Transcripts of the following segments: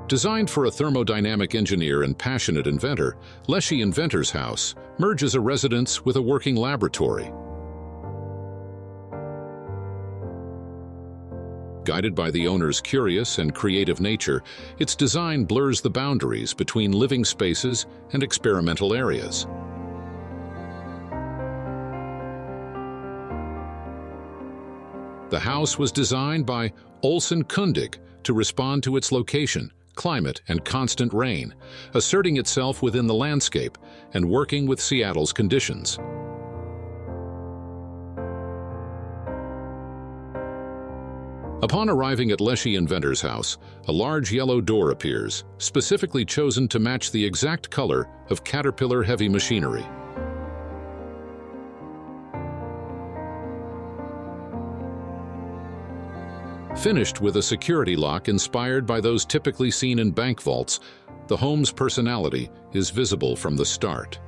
Designed for a thermodynamic engineer and passionate inventor, Leschi Inventor's house merges a residence with a working laboratory. Guided by the owner's curious and creative nature, its design blurs the boundaries between living spaces and experimental areas. The house was designed by Olson Kundig to respond to its location, climate, and constant rain, asserting itself within the landscape and working with Seattle's conditions. Upon arriving at Leschi Inventor's house, a large yellow door appears, specifically chosen to match the exact color of Caterpillar heavy machinery. Finished with a security lock inspired by those typically seen in bank vaults, the home's personality is visible from the start.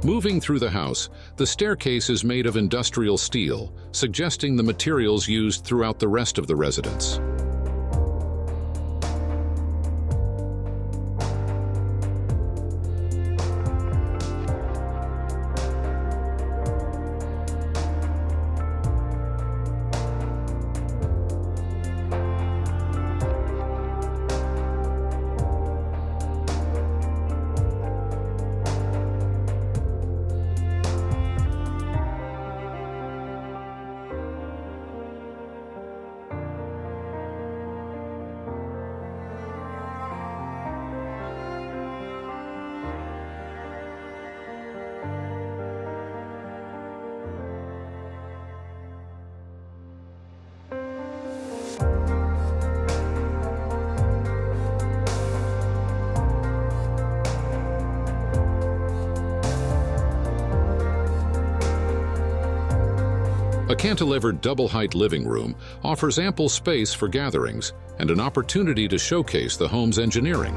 Moving through the house, the staircase is made of industrial steel, suggesting the materials used throughout the rest of the residence. A cantilevered double-height living room offers ample space for gatherings and an opportunity to showcase the home's engineering.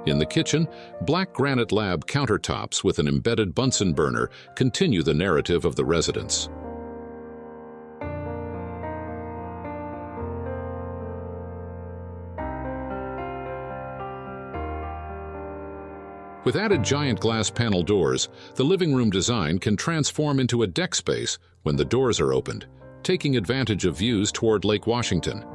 In the kitchen, black granite lab countertops with an embedded Bunsen burner continue the narrative of the residence. With added giant glass panel doors, the living room design can transform into a deck space when the doors are opened, taking advantage of views toward Lake Washington.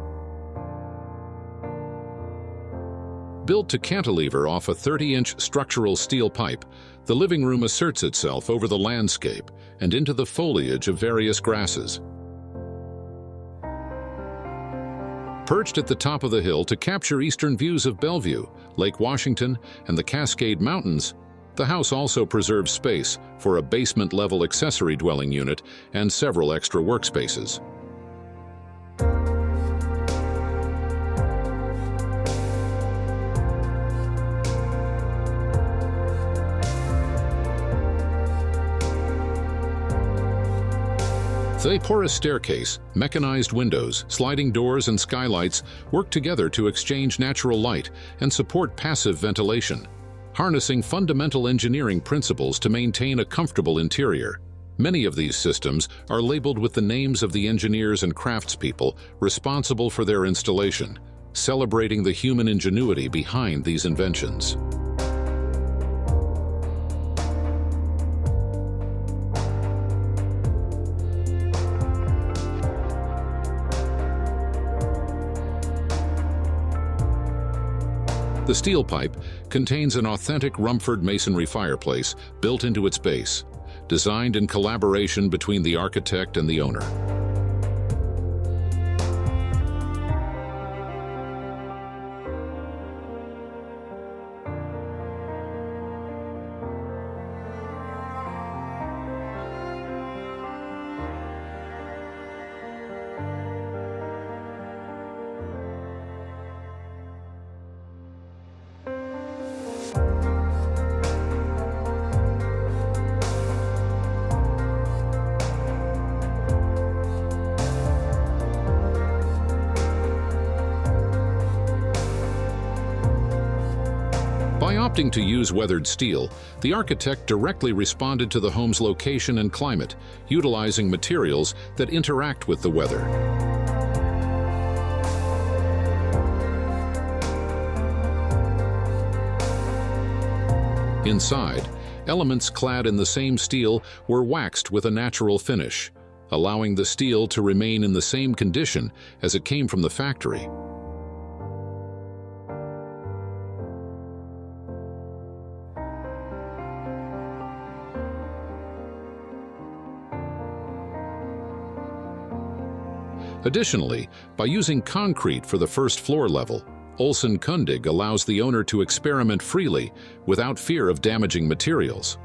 Built to cantilever off a 30-inch structural steel pipe, the living room asserts itself over the landscape and into the foliage of various grasses. Perched at the top of the hill to capture eastern views of Bellevue, Lake Washington, and the Cascade Mountains, the house also preserves space for a basement-level accessory dwelling unit and several extra workspaces. The porous staircase, mechanized windows, sliding doors, and skylights work together to exchange natural light and support passive ventilation, harnessing fundamental engineering principles to maintain a comfortable interior. Many of these systems are labeled with the names of the engineers and craftspeople responsible for their installation, celebrating the human ingenuity behind these inventions. The steel pipe contains an authentic Rumford masonry fireplace built into its base, designed in collaboration between the architect and the owner. By opting to use weathered steel, the architect directly responded to the home's location and climate, utilizing materials that interact with the weather. Inside, elements clad in the same steel were waxed with a natural finish, allowing the steel to remain in the same condition as it came from the factory. Additionally, by using concrete for the first floor level, Olson Kundig allows the owner to experiment freely without fear of damaging materials.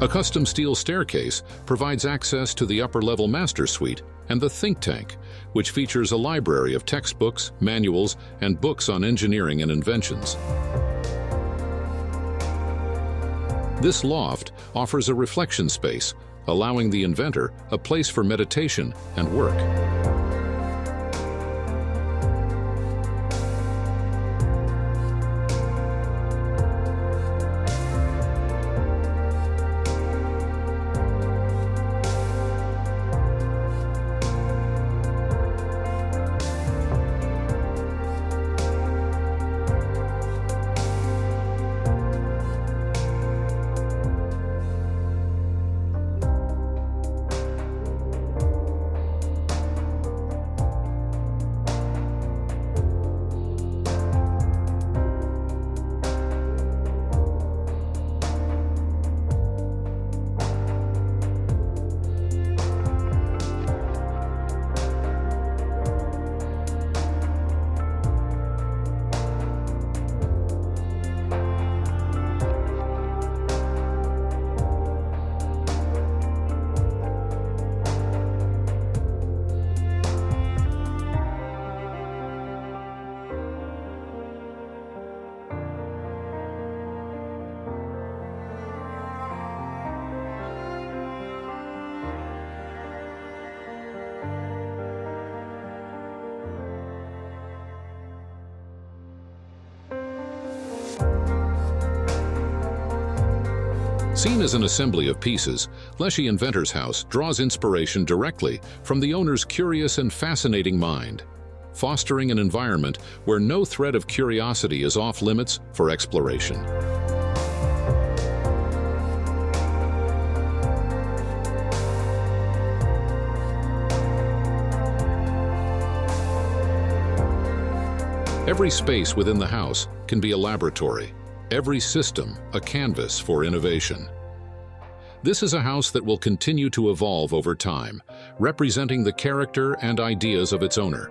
A custom steel staircase provides access to the upper-level master suite and the think tank, which features a library of textbooks, manuals, and books on engineering and inventions. This loft offers a reflection space, allowing the inventor a place for meditation and work. Seen as an assembly of pieces, Leschi Inventor's house draws inspiration directly from the owner's curious and fascinating mind, fostering an environment where no thread of curiosity is off limits for exploration. Every space within the house can be a laboratory, every system a canvas for innovation. This is a house that will continue to evolve over time, representing the character and ideas of its owner.